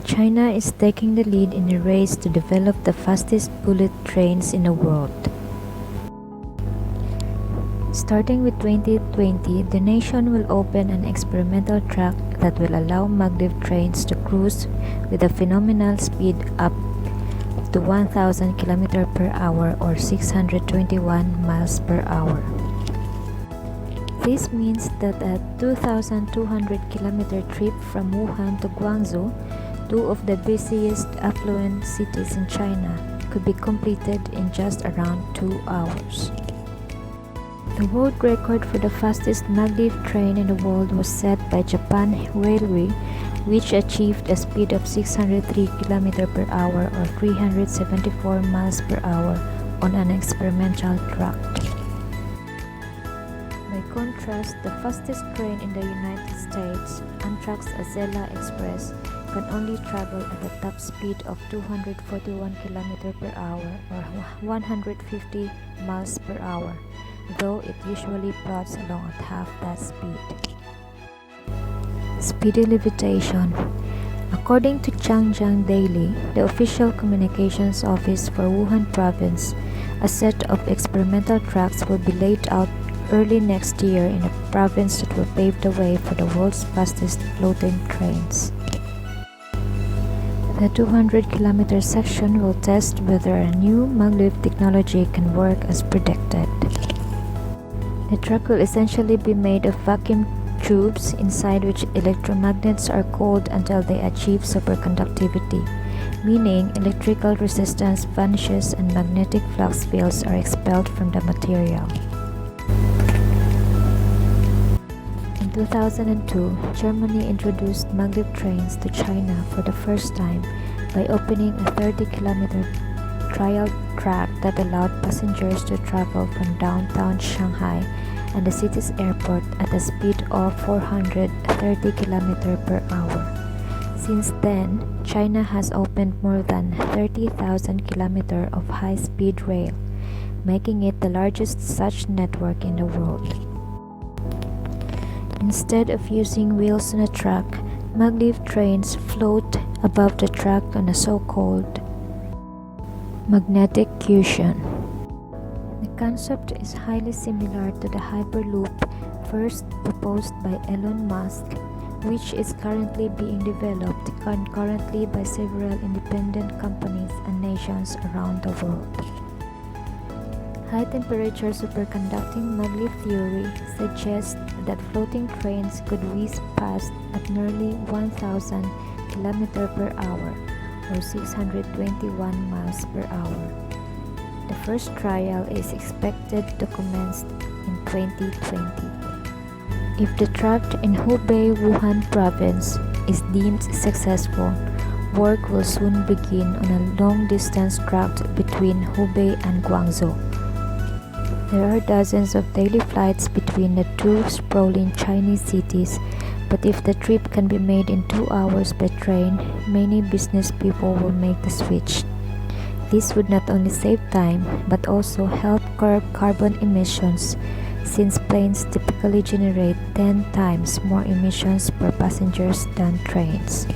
China is taking the lead in a race to develop the fastest bullet trains in the world. Starting with 2020, the nation will open an experimental track that will allow maglev trains to cruise with a phenomenal speed up to 1,000 km per hour or 621 miles per hour. This means that a 2,200 km trip from Wuhan to Guangzhou, two of the busiest affluent cities in China, could be completed in just around 2 hours. The world record for the fastest maglev train in the world was set by Japan Railway, which achieved a speed of 603 km per hour or 374 miles per hour on an experimental track. By contrast, the fastest train in the United States, Amtrak's Azela Express, can only travel at a top speed of 241 km per hour or 150 miles per hour, though it usually plods along at half that speed. Speedy levitation. According to Changjiang Daily, the official communications office for Wuhan province, a set of experimental tracks will be laid out early next year in a province that will pave the way for the world's fastest floating trains. The 200 km section will test whether a new maglev technology can work as predicted. The track will essentially be made of vacuum tubes inside which electromagnets are cooled until they achieve superconductivity, meaning electrical resistance vanishes and magnetic flux fields are expelled from the material. In 2002, Germany introduced maglev trains to China for the first time by opening a 30 km trial track that allowed passengers to travel from downtown Shanghai and the city's airport at a speed of 430 km per hour. Since then, China has opened more than 30,000 km of high-speed rail, making it the largest such network in the world. Instead of using wheels on a track, maglev trains float above the track on a so-called magnetic cushion. The concept is highly similar to the Hyperloop first proposed by Elon Musk, which is currently being developed concurrently by several independent companies and nations around the world. High-temperature superconducting maglev theory suggests that floating trains could whiz past at nearly 1,000 km per hour or 621 miles per hour. The first trial is expected to commence in 2020. If the track in Hubei-Wuhan province is deemed successful, work will soon begin on a long-distance track between Hubei and Guangzhou. There are dozens of daily flights between the two sprawling Chinese cities, but if the trip can be made in 2 hours by train, many business people will make the switch. This would not only save time, but also help curb carbon emissions, since planes typically generate 10 times more emissions per passengers than trains.